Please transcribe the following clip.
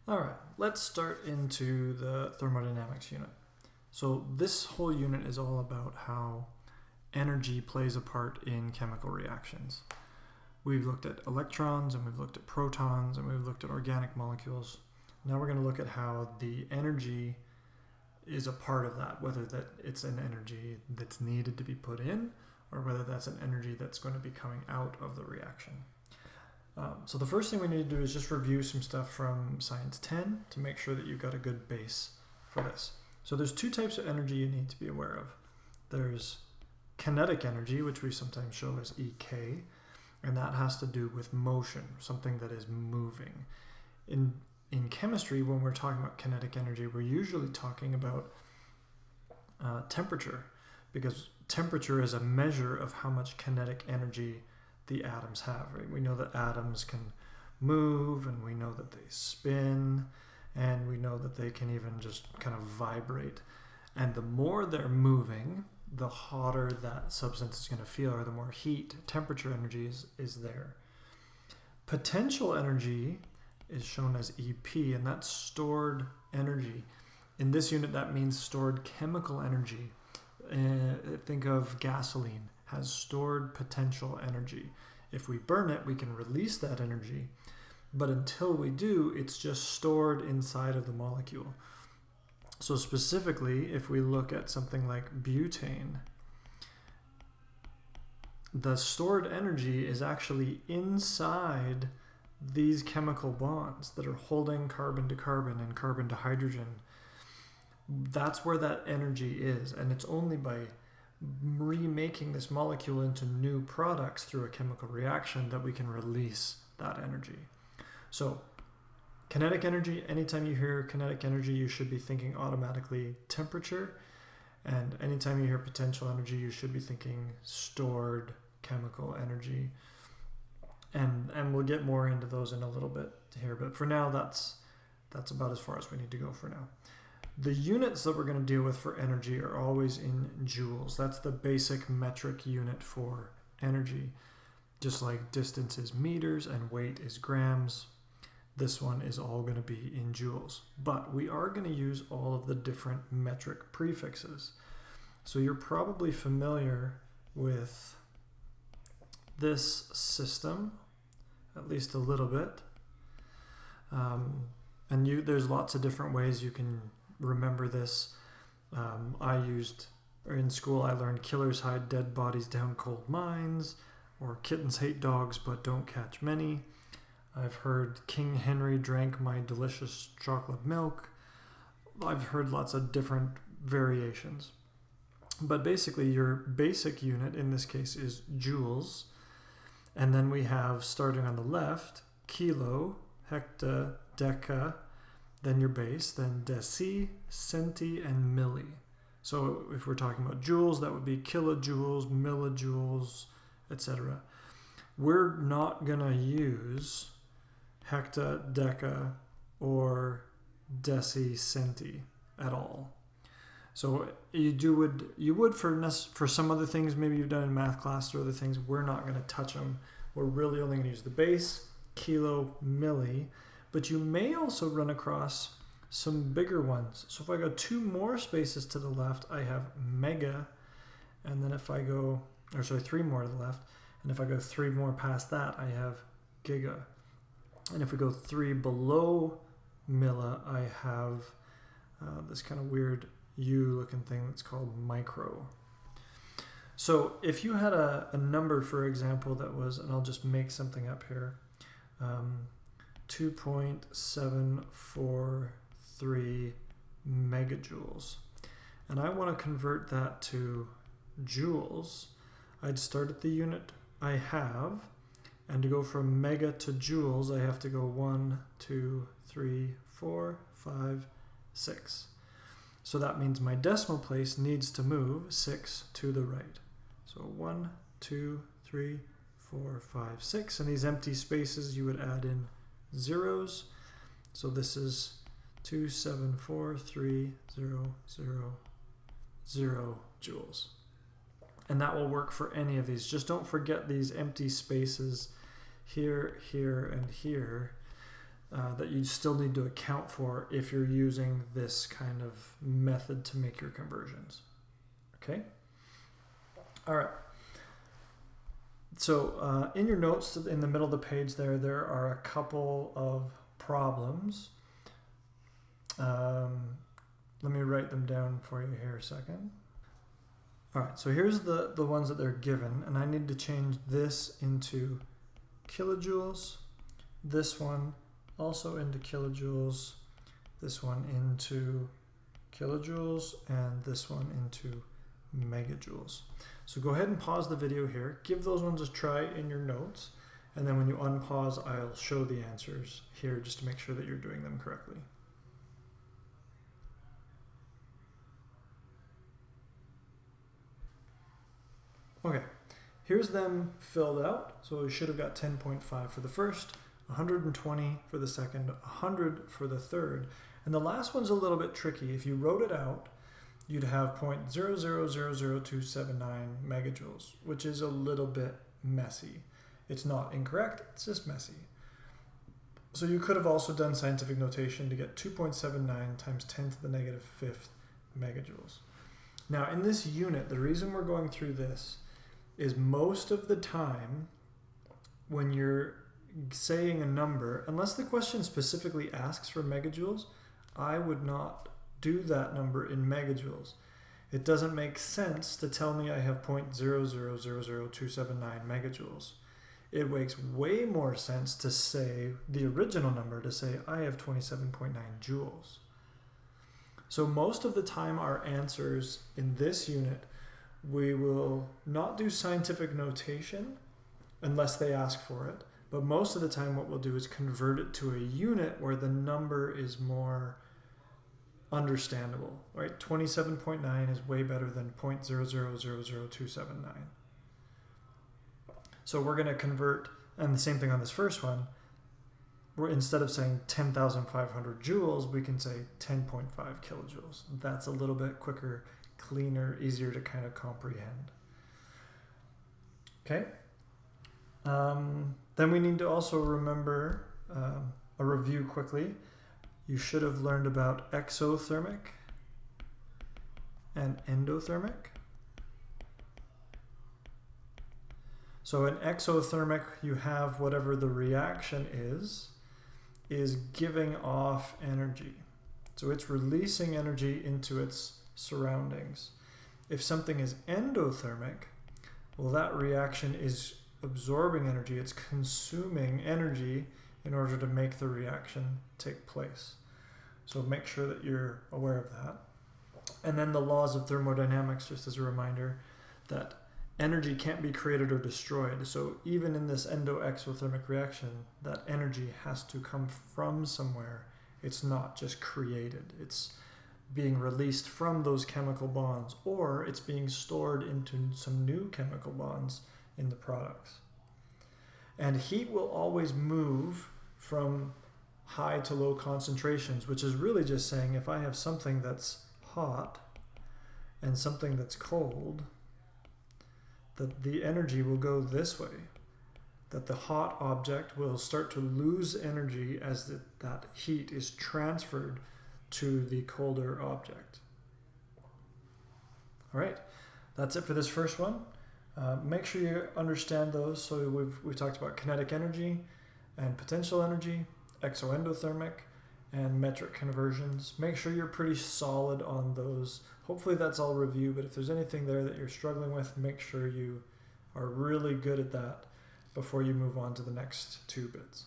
All right, let's start into the thermodynamics unit. So this whole unit is all about how energy plays a part in chemical reactions. We've looked at electrons and we've looked at protons and we've looked at organic molecules. Now we're going to look at how the energy is a part of that, whether that it's an energy that's needed to be put in or whether that's an energy that's going to be coming out of the reaction. So the first thing we need to do is just review some stuff from Science 10 to make sure that you've got a good base for this. So there's two types of energy you need to be aware of. There's kinetic energy, which we sometimes show as EK, and that has to do with motion, something that is moving. In chemistry, when we're talking about kinetic energy, we're usually talking about temperature, because temperature is a measure of how much kinetic energy the atoms have, right? We know that atoms can move, and we know that they spin, and we know that they can even just kind of vibrate. And the more they're moving, the hotter that substance is going to feel, or the more heat, temperature energy is there. Potential energy is shown as EP, and that's stored energy. In this unit, that means stored chemical energy. Think of gasoline has stored potential energy. If we burn it, we can release that energy, but until we do, it's just stored inside of the molecule. So specifically, if we look at something like butane, the stored energy is actually inside these chemical bonds that are holding carbon to carbon and carbon to hydrogen. That's where that energy is, and it's only by remaking this molecule into new products through a chemical reaction that we can release that energy. So kinetic energy, anytime you hear kinetic energy, you should be thinking automatically temperature, and anytime you hear potential energy, you should be thinking stored chemical energy. And we'll get more into those in a little bit here, but for now, that's about as far as we need to go for now. The units that we're going to deal with for energy are always in joules. That's the basic metric unit for energy. Just like distance is meters and weight is grams, this one is all going to be in joules. But we are going to use all of the different metric prefixes. So you're probably familiar with this system, at least a little bit. There's lots of different ways you can remember this. In school I learned killers hide dead bodies down cold mines, or kittens hate dogs but don't catch many. I've heard King Henry drank my delicious chocolate milk. I've heard lots of different variations. But basically your basic unit in this case is joules. And then we have, starting on the left, kilo, hecta, deca, then your base, then deci, centi, and milli. So if we're talking about joules, that would be kilojoules, millijoules, etc. We're not going to use hecta, deca, or deci, centi at all. So you would for some other things, maybe you've done in math class or other things. We're not going to touch them. We're really only going to use the base, kilo, milli. But you may also run across some bigger ones. So if I go two more spaces to the left, I have mega. And then if I go, three more to the left. And if I go three more past that, I have giga. And if we go three below milla, I have this kind of weird U-looking thing that's called micro. So if you had a number, for example, that was, and I'll just make something up here, 2.743 megajoules, and I want to convert that to joules, I'd start at the unit I have, and to go from mega to joules, I have to go 1, 2, 3, 4, 5, 6. So that means my decimal place needs to move 6 to the right. So 1, 2, 3, 4, 5, 6. And these empty spaces, you would add in zeros. So this is 2743000 joules. And that will work for any of these. Just don't forget these empty spaces here, here, and here. that you still need to account for if you're using this kind of method to make your conversions. Okay? All right. So in your notes in the middle of the page there are a couple of problems. Let me write them down for you here a second. All right, so here's the ones that they're given, and I need to change this into kilojoules, this one also into kilojoules, this one into kilojoules, and this one into megajoules. So go ahead and pause the video here, give those ones a try in your notes, and then when you unpause, I'll show the answers here just to make sure that you're doing them correctly. Okay, here's them filled out. So we should have got 10.5 for the first, 120 for the second, 100 for the third. And the last one's a little bit tricky. If you wrote it out, you'd have 0.0000279 megajoules, which is a little bit messy. It's not incorrect, it's just messy. So you could have also done scientific notation to get 2.79 times 10 to the negative fifth megajoules. Now in this unit, the reason we're going through this is most of the time when you're saying a number, unless the question specifically asks for megajoules, I would not do that number in megajoules. It doesn't make sense to tell me I have 0.0000279 megajoules. It makes way more sense to say the original number, to say I have 27.9 joules. So most of the time our answers in this unit, we will not do scientific notation unless they ask for it. But most of the time what we'll do is convert it to a unit where the number is more understandable, right? 27.9 is way better than 0.0000279. So we're going to convert, and the same thing on this first one, instead of saying 10,500 joules, we can say 10.5 kilojoules. That's a little bit quicker, cleaner, easier to kind of comprehend. Okay. Then we need to also remember a review quickly. You should have learned about exothermic and endothermic. So in exothermic, you have whatever the reaction is giving off energy. So it's releasing energy into its surroundings. If something is endothermic, well, that reaction is absorbing energy. It's consuming energy in order to make the reaction take place. So make sure that you're aware of that. And then the laws of thermodynamics, just as a reminder, that energy can't be created or destroyed. So even in this endo-exothermic reaction, that energy has to come from somewhere. It's not just created. It's being released from those chemical bonds, or it's being stored into some new chemical bonds in the products. And heat will always move from high to low concentrations, which is really just saying if I have something that's hot and something that's cold, that the energy will go this way, that the hot object will start to lose energy as that heat is transferred to the colder object. All right, that's it for this first one. Make sure you understand those. So we've talked about kinetic energy and potential energy, exoendothermic, and metric conversions. Make sure you're pretty solid on those. Hopefully that's all review, but if there's anything there that you're struggling with, make sure you are really good at that before you move on to the next two bits.